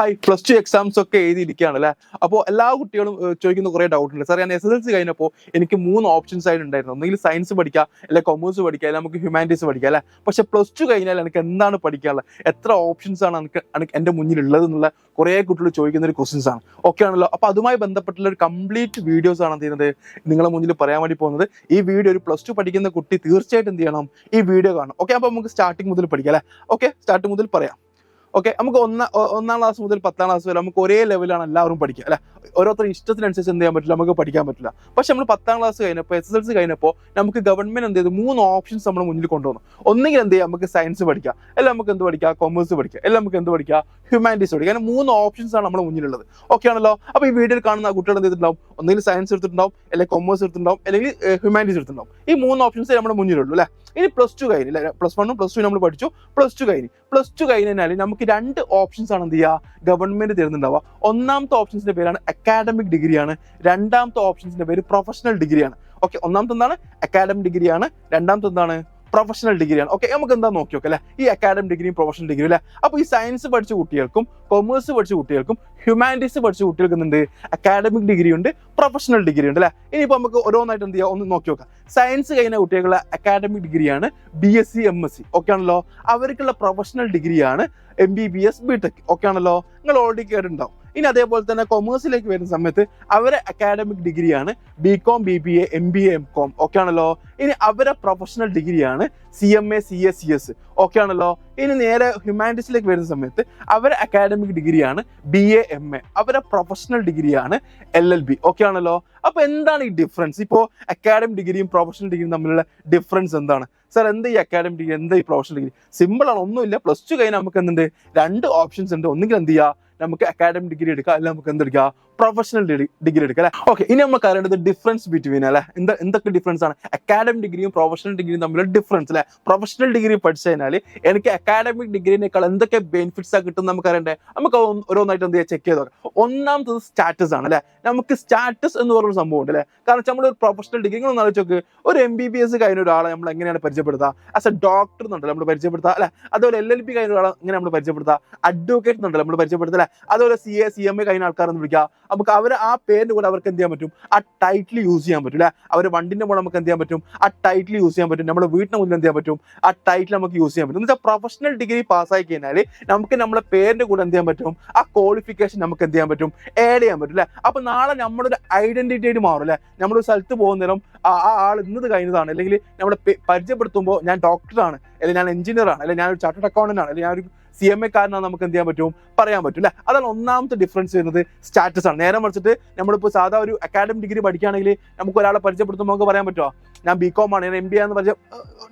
Hi, plus two exams ഒക്കെ എഴുതിയിരിക്കുകയാണ് അല്ലേ. അപ്പോൾ എല്ലാ കുട്ടികളും ചോദിക്കുന്ന കുറേ ഡൗട്ട് ഉണ്ട്. സാർ, ഞാൻ SSLC കഴിഞ്ഞപ്പോൾ എനിക്ക് 3 ഓപ്ഷൻസ് ആയിട്ട് ഉണ്ടായിരുന്നു. ഒന്നെങ്കിൽ സയൻസ് പഠിക്കുക, അല്ലെങ്കിൽ കൊമേഴ്സ് പഠിക്കുക, അല്ലെങ്കിൽ നമുക്ക് ഹ്യൂമാനിറ്റീസ് പഠിക്കുക അല്ലേ. പക്ഷെ പ്ലസ് ടു കഴിഞ്ഞാൽ എനിക്ക് എന്താണ് പഠിക്കാനുള്ളത്, എത്ര ഓപ്ഷൻസ് ആണ് എനിക്ക് എൻ്റെ മുന്നിലുള്ളത് എന്നുള്ള കുറേ കുട്ടികൾ ചോദിക്കുന്ന ഒരു ക്വസ്റ്റ്യൻസ് ആണ്. ഓക്കെ ആണല്ലോ. അപ്പോൾ അതുമായി ബന്ധപ്പെട്ടുള്ള ഒരു കംപ്ലീറ്റ് വീഡിയോസ് ആണ് എന്ത് ചെയ്യുന്നത് നിങ്ങളെ മുന്നിൽ പറയാൻ വേണ്ടി പോകുന്നത്. ഈ വീഡിയോ ഒരു പ്ലസ് ടു പഠിക്കുന്ന കുട്ടി തീർച്ചയായിട്ടും എന്ത് ചെയ്യണം, ഈ വീഡിയോ കാണണം. ഓക്കെ, അപ്പോൾ നമുക്ക് സ്റ്റാർട്ടിങ് മുതൽ പഠിക്കാം അല്ലേ. ഓക്കെ, സ്റ്റാർട്ടിങ് മുതൽ പറയാം. ഓക്കെ, നമുക്ക് ഒന്നാം ക്ലാസ് മുതൽ 10ാം ക്ലാസ് വരെ നമുക്ക് ഒരേ ലെവലാണ് എല്ലാവരും പഠിക്കുക അല്ലെ. ഓരോരുത്തർ ഇഷ്ടത്തിനനുസരിച്ച് എന്ത് ചെയ്യാൻ പറ്റില്ല, നമുക്ക് പഠിക്കാൻ പറ്റില്ല. പക്ഷെ നമ്മൾ 10ാം ക്ലാസ് കഴിഞ്ഞപ്പോൾ SSLC കഴിഞ്ഞപ്പോൾ നമുക്ക് ഗവൺമെന്റ് എന്ത് ചെയ്തു, 3 ഓപ്ഷൻസ് നമ്മുടെ മുന്നിൽ കൊണ്ടുവന്നു. ഒന്നുകിൽ എന്ത് ചെയ്യാം, നമുക്ക് സയൻസ് പഠിക്കാം, അല്ല നമുക്ക് എന്ത് പഠിക്കാം, കൊമേഴ്സ് പഠിക്കാം, അല്ല നമുക്ക് എന്ത് പഠിക്കാം, ഹ്യൂമാനിറ്റീസ് പഠിക്കാം. അങ്ങനെ 3 ഓപ്ഷൻസ് ആണ് നമ്മുടെ മുന്നിലുള്ളത്. ഓക്കെ ആണല്ലോ. അപ്പോൾ ഈ വീഡിയോയിൽ കാണുന്ന കുട്ടികൾ എന്ത് ചെയ്തിട്ടുണ്ടാവും, ഒന്നുകിൽ സയൻസ് എടുത്തിട്ടുണ്ടാവും, അല്ലെങ്കിൽ കൊമേഴ്സ് എടുത്തിട്ടുണ്ടാവും, അല്ലെങ്കിൽ ഹ്യൂമാനിറ്റീസ് എടുത്തിട്ടുണ്ടാവും. ഈ 3 ഓപ്ഷൻസ് നമ്മുടെ മുന്നിലുള്ളൂ അല്ലേ. ഇനി പ്ലസ് ടു കഴിഞ്ഞ് പ്ലസ് 1 പ്ലസ് 2 നമ്മൾ പഠിച്ചു. പ്ലസ് ടു കഴിഞ്ഞാൽ നമുക്ക് 2 ഓപ്ഷൻസ് ആണ് എന്ത് ചെയ്യുക, ഗവൺമെന്റ് തരുന്നുണ്ടാവുക. ഒന്നാമത്തെ ഓപ്ഷൻസിന്റെ പേരാണ് അക്കാഡമിക് ഡിഗ്രിയാണ്, രണ്ടാമത്തെ ഓപ്ഷൻസിന്റെ പേര് പ്രൊഫഷണൽ ഡിഗ്രിയാണ്. ഓക്കെ, ഒന്നാമത്തെ എന്താണ്, അക്കാഡമിക് ഡിഗ്രിയാണ്, രണ്ടാമത്തെ എന്താണ്, പ്രൊഫഷണൽ ഡിഗ്രിയാണ്. ഓക്കെ, നമുക്ക് എന്താ നോക്കി നോക്കാം അല്ലെ, ഈ അക്കാഡമിക് ഡിഗ്രിയും പ്രൊഫഷണൽ ഡിഗ്രി അല്ലെ. അപ്പോൾ ഈ സയൻസ് പഠിച്ച കുട്ടികൾക്കും കൊമേഴ്സ് പഠിച്ച കുട്ടികൾക്കും ഹ്യൂമാനിറ്റീസ് പഠിച്ച കുട്ടികൾക്ക് എന്തുണ്ട്, അക്കാഡമിക് ഡിഗ്രി ഉണ്ട്, പ്രൊഫഷണൽ ഡിഗ്രി ഉണ്ട് അല്ലെ. ഇനിയിപ്പോൾ നമുക്ക് ഓരോന്നായിട്ട് എന്ത് ചെയ്യാം, ഒന്ന് നോക്കി നോക്കാം. സയൻസ് കഴിഞ്ഞ കുട്ടികളുടെ അക്കാഡമിക് ഡിഗ്രിയാണ് BSc MSc. ഓക്കെ ആണല്ലോ. അവർക്കുള്ള പ്രൊഫഷണൽ ഡിഗ്രിയാണ് MBBS BTech. ഓക്കെ ആണല്ലോ, നിങ്ങൾ ഓൾറെഡി കേട്ടിട്ടുണ്ടാവും. ഇനി അതേപോലെ തന്നെ കൊമേഴ്സിലേക്ക് വരുന്ന സമയത്ത് അവരെ അക്കാഡമിക് ഡിഗ്രിയാണ് BCom BBA MBA MCom. Okay ആണല്ലോ. ഇനി അവരെ പ്രൊഫഷണൽ ഡിഗ്രിയാണ് CMA CA CS. ഓക്കെ ആണല്ലോ. ഇനി നേരെ ഹ്യൂമാനിറ്റീസിലേക്ക് വരുന്ന സമയത്ത് അവരെ അക്കാഡമിക് ഡിഗ്രിയാണ് BA MA. അവരെ പ്രൊഫഷണൽ ഡിഗ്രിയാണ് LLB. ഓക്കെ ആണല്ലോ. അപ്പൊ എന്താണ് ഈ ഡിഫറൻസ്? ഇപ്പോൾ അക്കാഡമിക് ഡിഗ്രിയും പ്രൊഫഷണൽ ഡിഗ്രിയും തമ്മിലുള്ള ഡിഫറൻസ് എന്താണ്? സാർ, എന്താ ഈ അക്കാഡമിക് ഡിഗ്രി, എന്താ ഈ പ്രൊഫഷണൽ ഡിഗ്രി? സിമ്പിൾ ആണ്, ഒന്നുമില്ല. പ്ലസ് ടു കഴിഞ്ഞാൽ നമുക്ക് എന്തുണ്ട്, 2 ഓപ്ഷൻസ് ഉണ്ട്. ഒന്നുകിൽ എന്ത് ചെയ്യുക, നമുക്ക് അക്കാഡമിക് ഡിഗ്രി എടുക്കാം, അല്ലെങ്കിൽ നമുക്ക് എന്തെടുക്കാം, പ്രൊഫഷണൽ ഡിഗ്രി എടുക്കാം അല്ലെ. ഓക്കെ, ഇനി നമുക്ക് അറിയേണ്ടത് ഡിഫറൻസ് ബിറ്റ്വീൻ അല്ലെ, എന്തൊക്കെ ഡിഫറൻസ് ആണ് അക്കാഡമിക് ഡിഗ്രിയും പ്രൊഫഷണൽ ഡിഗ്രിയും തമ്മിലുള്ള ഡിഫറൻസ് അല്ലെ. പ്രൊഫഷണൽ ഡിഗ്രി പഠിച്ചു കഴിഞ്ഞാൽ എനിക്ക് അക്കാഡമിക് ഡിഗ്രിനേക്കാൾ എന്തൊക്കെ ബെനിഫിറ്റ്സ് കിട്ടും നമുക്ക് അറിയണ്ടേ. നമുക്ക് ഓരോന്നായിട്ട് എന്ത് ചെയ്യാം, ചെക്ക് ചെയ്ത് നോക്കാം. ഒന്നാമത്തത് സ്റ്റാറ്റസ് ആണ് അല്ലെ. നമുക്ക് സ്റ്റാറ്റസ് എന്ന് പറയുന്ന സംഭവം ഉണ്ട് അല്ലെ. കാരണം നമ്മൾ ഒരു പ്രൊഫഷണൽ ഡിഗ്രി നിങ്ങൾ ആലോചിച്ച് നോക്ക്, ഒരു MBBS കഴിഞ്ഞ ഒരാളെ നമ്മൾ എങ്ങനെയാണ് പരിചയപ്പെടുത്തുക, ആസ് എ ഡോക്ടർ എന്നുണ്ടല്ലോ നമ്മൾ പരിചയപ്പെടുത്തുക അല്ലെ. അതുപോലെ LLB കഴിഞ്ഞ ഒരാളെ എങ്ങനെ നമ്മൾ പരിചയപ്പെടുത്തുക, അഡ്വക്കേറ്റ് എന്നുണ്ടല്ലോ നമ്മൾ പരിചയപ്പെടുത്തുക അല്ലെ. അതുപോലെ CA CMA കഴിഞ്ഞ ആൾക്കാരെന്ന് വിളിക്കുക. നമുക്ക് അവരെ ആ പേരിന്റെ കൂടെ അവർക്ക് എന്ത് ചെയ്യാൻ പറ്റും, ആ ടൈറ്റിൽ യൂസ് ചെയ്യാൻ പറ്റും അല്ലെ. അവരെ വണ്ടിന്റെ കൂടെ നമുക്ക് എന്ത് ചെയ്യാൻ പറ്റും, ആ ടൈറ്റിൽ യൂസ് ചെയ്യാൻ പറ്റും. നമ്മുടെ വീട്ടിന് മുന്നിൽ എന്ത് ചെയ്യാൻ പറ്റും, ആ ടൈറ്റിൽ നമുക്ക് യൂസ് ചെയ്യാൻ പറ്റും. എന്ന് വെച്ചാൽ പ്രൊഫഷണൽ ഡിഗ്രി പാസ്സായി കഴിഞ്ഞാൽ നമുക്ക് നമ്മളെ പേരിന്റെ കൂടെ എന്ത് ചെയ്യാൻ പറ്റും, ആ ക്വാളിഫിക്കേഷൻ നമുക്ക് എന്ത് ചെയ്യാൻ പറ്റും, ആഡ് ചെയ്യാൻ പറ്റും അല്ലെ. അപ്പൊ നാളെ നമ്മുടെ ഒരു ഐഡന്റിറ്റി ആയിട്ട് മാറും അല്ലെ. നമ്മളൊരു സ്ഥലത്ത് പോകുന്നേരം ആ ആൾ ഇന്നത് കഴിഞ്ഞതാണ്, അല്ലെങ്കിൽ നമ്മളെ പരിചയപ്പെടുത്തുമ്പോൾ ഞാൻ ഡോക്ടറാണ്, അല്ലെങ്കിൽ ഞാൻ എഞ്ചിനീയർ ആണ്, അല്ലെങ്കിൽ ഞാനൊരു ചാർട്ടേഡ് അക്കൗണ്ടന്റ് ആണ്, അല്ലെങ്കിൽ ഞാനൊരു CMA കാരനാണ്, നമുക്ക് എന്ത് ചെയ്യാൻ പറ്റും, പറയാൻ പറ്റും അല്ലെ. അതാണ് ഒന്നാമത്തെ ഡിഫറൻസ് വരുന്നത്, സ്റ്റാറ്റസ് ആണ്. നേരെ മറിച്ചിട്ട് നമ്മളിപ്പോൾ സാധാ ഒരു അക്കാഡമിക് ഡിഗ്രി പഠിക്കുകയാണെങ്കിൽ നമുക്ക് ഒരാളെ പരിചയപ്പെടുത്തുമ്പോൾ നമുക്ക് പറയാൻ പറ്റുമോ, ഞാൻ BCom ആണ്, ഞാൻ MBA എന്ന് പറഞ്ഞാൽ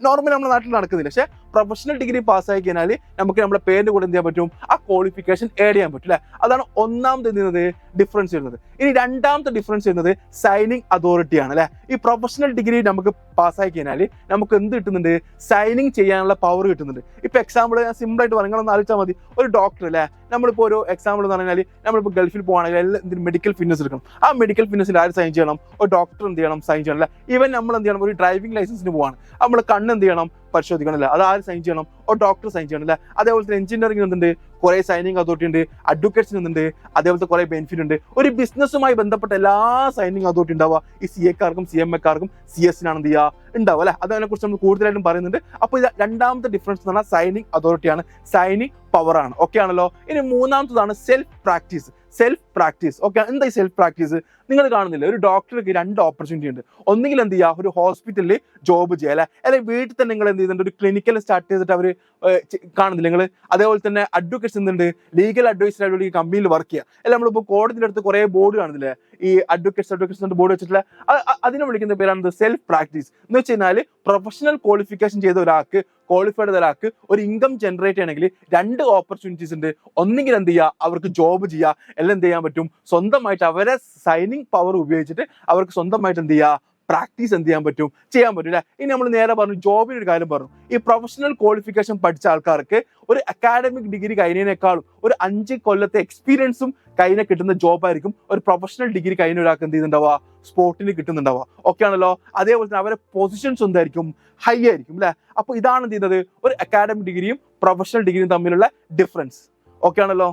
നോർമലി നമ്മുടെ നാട്ടിൽ നടക്കുന്നില്ല. പക്ഷേ പ്രൊഫഷണൽ ഡിഗ്രി പാസ്സായി കഴിഞ്ഞാൽ നമുക്ക് നമ്മുടെ പേരിന്റെ കൂടെ എന്ത് ചെയ്യാൻ പറ്റും, ആ ക്വാളിഫിക്കേഷൻ ആഡ് ചെയ്യാൻ പറ്റും അല്ലെ. അതാണ് ഒന്നാമത് എന്ത് ചെയ്യുന്നത്, ഡിഫറൻസ് വരുന്നത്. ഇനി രണ്ടാമത്തെ ഡിഫറൻസ് വരുന്നത് സൈനിങ് അതോറിറ്റി ആണ് അല്ലെ. ഈ പ്രൊഫഷണൽ ഡിഗ്രി നമുക്ക് പാസ്സായി കഴിഞ്ഞാൽ നമുക്ക് എന്ത് കിട്ടുന്നുണ്ട്, സൈനിങ് ചെയ്യാനുള്ള പവർ കിട്ടുന്നുണ്ട്. ഇപ്പൊ എക്സാമ്പിൾ ഞാൻ സിമ്പിൾ ആയിട്ട് പറഞ്ഞു, ആലോചിച്ചാൽ മതി. ഒരു ഡോക്ടർ അല്ലെ, നമ്മളിപ്പോൾ ഒരു എക്സാമ്പിൾ എന്ന് പറഞ്ഞാൽ നമ്മളിപ്പോൾ ഗൾഫിൽ പോകുകയാണെങ്കിൽ എന്തെങ്കിലും മെഡിക്കൽ ഫിറ്റ്നസ് എടുക്കണം. ആ മെഡിക്കൽ ഫിറ്റ്നസിൽ ആര് സൈൻ ചെയ്യണം, ഒരു ഡോക്ടർ എന്ത് ചെയ്യണം, സൈൻ ചെയ്യണം അല്ലെ. ഈവൻ നമ്മൾ എന്ത് ചെയ്യണം, ഒരു ഡ്രൈവിംഗ് ലൈസൻസിന് പോവാണ്, നമ്മൾ കണ്ണ് എന്ത് ചെയ്യണം, പരിശോധിക്കണം അല്ലെ. അത് ആര് സൈൻ ചെയ്യണം, ഒരു ഡോക്ടർ സൈൻ ചെയ്യണം അല്ലെ. അതേപോലെ തന്നെ എഞ്ചിനീയറിംഗ് എന്തുണ്ട്, കുറെ സൈനിങ് അതോറിറ്റി ഉണ്ട്, അഡ്വക്കേറ്റ്സിന് എന്തുണ്ട്, അതേപോലത്തെ കുറെ ബെനിഫിറ്റ് ഉണ്ട്. ഒരു ബിസിനസ്സുമായി ബന്ധപ്പെട്ട എല്ലാ സൈനിങ് അതോറിറ്റി ഉണ്ടാവുക ഈ CA കാർക്കും CMA കാർക്കും CS-നാണ് എന്ത് ചെയ്യുക ഉണ്ടാവുക അല്ലെ. അതിനെ കുറിച്ച് നമ്മൾ കൂടുതലായിട്ടും പറയുന്നുണ്ട്. അപ്പോൾ ഇത് രണ്ടാമത്തെ ഡിഫറൻസ് എന്ന് പറഞ്ഞാൽ സൈനിങ് അതോറിറ്റിയാണ്, സൈനിങ് പവർ ആണ്. ഓക്കെ ആണല്ലോ. ഇനി മൂന്നാമത്തതാണ് സെൽഫ് പ്രാക്ടീസ്. ഓക്കെ, എന്താ ഈ സെൽഫ് പ്രാക്ടീസ്? നിങ്ങൾ കാണുന്നില്ല, ഒരു ഡോക്ടർക്ക് 2 ഓപ്പർച്യൂണിറ്റി ഉണ്ട്. ഒന്നുകിൽ എന്ത് ചെയ്യുക, ഒരു ഹോസ്പിറ്റലിൽ ജോബ് ചെയ്യുക അല്ലെ, അല്ലെങ്കിൽ വീട്ടിൽ തന്നെ നിങ്ങൾ എന്ത് ചെയ്യുന്നുണ്ട്, ഒരു ക്ലിനിക്കൽ സ്റ്റാർട്ട് ചെയ്തിട്ട് അവർ കാണുന്നില്ല നിങ്ങൾ. അതേപോലെ തന്നെ അഡ്വക്കേറ്റ്സ് എന്തുണ്ട്, ലീഗൽ അഡ്വൈസറായിട്ട് ഈ കമ്പനിയിൽ വർക്ക് ചെയ്യുക അല്ലെ. നമ്മളിപ്പോൾ കോടതിയുടെ അടുത്ത് കുറേ ബോർഡ് കാണുന്നില്ലേ, ഈ അഡ്വക്കേറ്റ്സ് ബോർഡ് വെച്ചിട്ടുള്ള അതിനെ വിളിക്കുന്ന പേരാണ് സെൽഫ് പ്രാക്ടീസ്. എന്ന് വെച്ച് കഴിഞ്ഞാൽ പ്രൊഫഷണൽ ക്വാളിഫിക്കേഷൻ ചെയ്ത ഒരാൾക്ക്, ക്വാളിഫൈഡ് ഒരാൾക്ക് ഒരു ഇൻകം ജനറേറ്റ് ചെയ്യണമെങ്കിൽ 2 ഓപ്പർച്യൂണിറ്റീസ് ഉണ്ട്. ഒന്നെങ്കിൽ എന്ത് ചെയ്യുക, അവർക്ക് ജോബ് ചെയ്യുക, എല്ലാം എന്ത് ചെയ്യാൻ പറ്റും, സ്വന്തമായിട്ട് അവരെ സൈനിങ് പവർ ഉപയോഗിച്ചിട്ട് അവർക്ക് സ്വന്തമായിട്ട് എന്ത് ചെയ്യുക, പ്രാക്ടീസ് എന്ത് ചെയ്യാൻ പറ്റും, ചെയ്യാൻ പറ്റില്ല. ഇനി നമ്മൾ നേരെ പറഞ്ഞു, ജോബിന് ഒരു കാര്യം പറഞ്ഞു. ഈ പ്രൊഫഷണൽ ക്വാളിഫിക്കേഷൻ പഠിച്ച ആൾക്കാർക്ക് ഒരു അക്കാഡമിക് ഡിഗ്രി കഴിഞ്ഞതിനേക്കാളും ഒരു 5 കൊല്ലത്തെ എക്സ്പീരിയൻസും കഴിഞ്ഞ കിട്ടുന്ന ജോബായിരിക്കും ഒരു പ്രൊഫഷണൽ ഡിഗ്രി കഴിഞ്ഞ ഒരാൾക്ക് എന്ത് ചെയ്യുന്നുണ്ടാവുക, സ്പോട്ടിന് കിട്ടുന്നുണ്ടാവുക. ഓക്കെ ആണല്ലോ. അതേപോലെ തന്നെ അവരെ പൊസിഷൻസ് എന്തായിരിക്കും, ഹൈ ആയിരിക്കും അല്ലെ. അപ്പോൾ ഇതാണ് എന്ത് ചെയ്യുന്നത്, ഒരു അക്കാഡമിക് ഡിഗ്രിയും പ്രൊഫഷണൽ ഡിഗ്രിയും തമ്മിലുള്ള ഡിഫറൻസ്. ഓക്കെ ആണല്ലോ.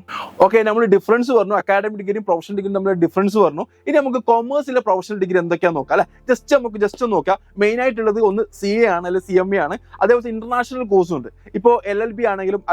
ഓക്കെ, നമ്മൾ ഡിഫറൻസ് പറഞ്ഞു, അക്കാഡമിക് ഡിഗ്രിയും പ്രൊഫഷണൽ ഡിഗ്രിയും തമ്മിൽ ഡിഫറൻസ് പറഞ്ഞു. ഇനി നമുക്ക് കൊമേഴ്സിലെ പ്രൊഫഷണൽ ഡിഗ്രി എന്തൊക്കെയാണെന്ന് നോക്കാം അല്ലെ. ജസ്റ്റ് ഒന്ന് നോക്കാം. മെയിൻ ആയിട്ടുള്ളത് ഒന്ന് CA ആണ്, അല്ലെങ്കിൽ CMA ആണ്. അതേപോലെ ഇന്റർനാഷണൽ കോഴ്സും ഉണ്ട്. ഇപ്പോൾ LLB ആണെങ്കിലും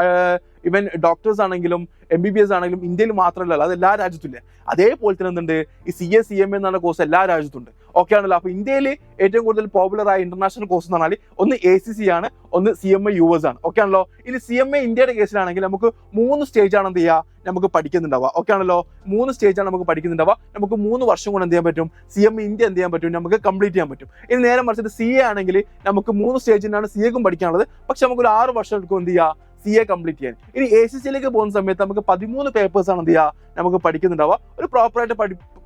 ഇവൻ ഡോക്ടേഴ്സ് ആണെങ്കിലും MBBS ആണെങ്കിലും ഇന്ത്യയിൽ മാത്രമല്ല, അത് എല്ലാ രാജ്യത്തും. അതേപോലെ തന്നെ എന്തുണ്ട്, ഈ CA CMA എന്നുള്ള കോഴ്സ് എല്ലാ രാജ്യത്തുണ്ട്. ഓക്കെ ആണല്ലോ. അപ്പൊ ഇന്ത്യയിൽ ഏറ്റവും കൂടുതൽ പോപ്പുലർ ആയ ഇന്റർനാഷണൽ കോഴ്സ് എന്ന് പറഞ്ഞാൽ ഒന്ന് ACC ആണ്, ഒന്ന് CMA US ആണ്. ഓക്കെ ആണല്ലോ. ഇനി CMA ഇന്ത്യയുടെ കേസിലാണെങ്കിൽ നമുക്ക് 3 സ്റ്റേജ് ആണ് എന്ത് ചെയ്യുക, നമുക്ക് പഠിക്കുന്നുണ്ടാവുക. ഓക്കെ ആണല്ലോ. 3 സ്റ്റേജാണ് നമുക്ക് പഠിക്കുന്നുണ്ടാവുക. നമുക്ക് 3 വർഷം കൊണ്ട് എന്ത് ചെയ്യാൻ പറ്റും, CMA ഇന്ത്യ എന്ത് ചെയ്യാൻ പറ്റും, നമുക്ക് കംപ്ലീറ്റ് ചെയ്യാൻ പറ്റും. ഇനി നേരെ മറിച്ചിട്ട് CA ആണെങ്കിൽ നമുക്ക് 3 സ്റ്റേജിനാണ് CAക്കും പഠിക്കാനുള്ളത്. പക്ഷെ നമുക്ക് ഒരു 6 വർഷം എടുക്കും എന്ത് ചെയ്യുക, CA കംപ്ലീറ്റ് ചെയ്യാൻ. ഇനി ACCയിലേക്ക് പോകുന്ന സമയത്ത് നമുക്ക് 13 പേപ്പേഴ്സ് ആണ് എന്ത് ചെയ്യുക, നമുക്ക് പഠിക്കുന്നുണ്ടാവുക. ഒരു പ്രോപ്പറായിട്ട്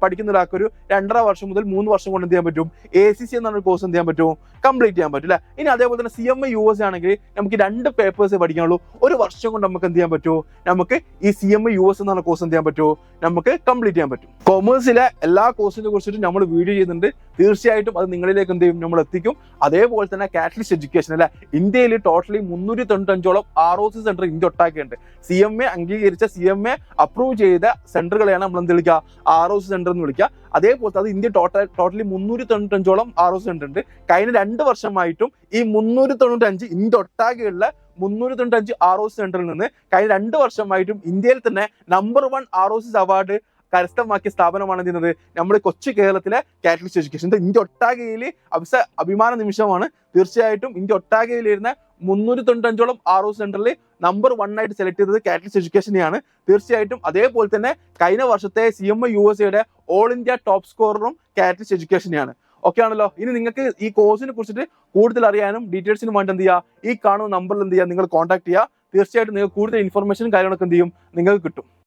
പഠിക്കുന്ന ഒരാൾക്ക് ഒരു 2.5 വർഷം മുതൽ 3 വർഷം കൊണ്ട് എന്ത് ചെയ്യാൻ പറ്റും, ACC എന്നാണ് കോഴ്സ് എന്ത് ചെയ്യാൻ പറ്റും, കംപ്ലീറ്റ് ചെയ്യാൻ പറ്റും അല്ലെ. ഇനി അതേപോലെ തന്നെ CMA US ആണെങ്കിൽ നമുക്ക് 2 പേപ്പേഴ്സ് പഠിക്കാനുള്ളൂ. ഒരു വർഷം കൊണ്ട് നമുക്ക് എന്ത് ചെയ്യാൻ പറ്റുമോ, നമുക്ക് ഈ CMA US എന്നാണ് കോഴ്സ് എന്ത് ചെയ്യാൻ പറ്റുമോ, നമുക്ക് കംപ്ലീറ്റ് ചെയ്യാൻ പറ്റും. കൊമേഴ്സിലെ എല്ലാ കോഴ്സിനെ കുറിച്ചിട്ട് നമ്മൾ വീഡിയോ ചെയ്യുന്നുണ്ട്. തീർച്ചയായിട്ടും അത് നിങ്ങളിലേക്ക് എന്ത് ചെയ്യും, നമ്മൾ എത്തിക്കും. അതേപോലെ തന്നെ കാറ്റലിസ്റ്റ് എഡ്യൂക്കേഷൻ അല്ലെ, ഇന്ത്യയിൽ ടോട്ടലി 395ഓളം ROC സെന്റർ ഇന്ത്യ ഒട്ടാക്കിയുണ്ട്. CMA അംഗീകരിച്ച, CMA അപ്രൂവ് ചെയ്ത സെന്ററുകളെയാണ് നമ്മൾ എന്ത് വിളിക്കുക, ROC സെന്റർ എന്ന് വിളിക്കുക. അതേപോലെ അത് ഇന്ത്യ ടോട്ടലി 395ഓളം ROC സെന്റർ ഉണ്ട്. കഴിഞ്ഞ 2 വർഷമായിട്ടും ഈ 395 ഇന്ത്യ ഒട്ടാകെയുള്ള 395 ROC സെന്ററിൽ നിന്ന് കഴിഞ്ഞ 2 വർഷമായിട്ടും ഇന്ത്യയിൽ തന്നെ നമ്പർ 1 ROC അവാർഡ് കരസ്ഥമാക്കിയ സ്ഥാപനമാണ് ചെയ്യുന്നത് നമ്മുടെ കൊച്ചു കേരളത്തിലെ കാറ്റലിസ്റ്റ് എഡ്യൂക്കേഷൻ. ഇന്ത്യ ഒട്ടാകെയിൽ അഭിമാന നിമിഷമാണ്. തീർച്ചയായിട്ടും ഇന്ത്യ ഒട്ടാകെയിലിരുന്ന 395ഓളം ROC സെന്ററിൽ നമ്പർ 1 ആയിട്ട് സെലക്ട് ചെയ്തത് കാറ്റലിസ്റ്റ് എഡ്യൂക്കേഷനെയാണ്. തീർച്ചയായിട്ടും അതേപോലെ തന്നെ കഴിഞ്ഞ വർഷത്തെ CMA USA all India top സ്കോററും കാറ്റലിസ്റ്റ് എഡ്യൂക്കേഷനെയാണ്. ഓക്കെ ആണല്ലോ. ഇനി നിങ്ങൾക്ക് ഈ കോഴ്സിനെ കുറിച്ചിട്ട് കൂടുതൽ അറിയാനും ഡീറ്റെയിൽസിനും വേണ്ടി എന്ത് ചെയ്യുക, ഈ കാണുന്ന നമ്പറിൽ എന്ത് ചെയ്യുക, നിങ്ങൾ കോൺടാക്ട് ചെയ്യുക. തീർച്ചയായിട്ടും നിങ്ങൾക്ക് കൂടുതൽ ഇൻഫർമേഷനും കാര്യങ്ങളൊക്കെ എന്ത് ചെയ്യും, നിങ്ങൾക്ക് കിട്ടും.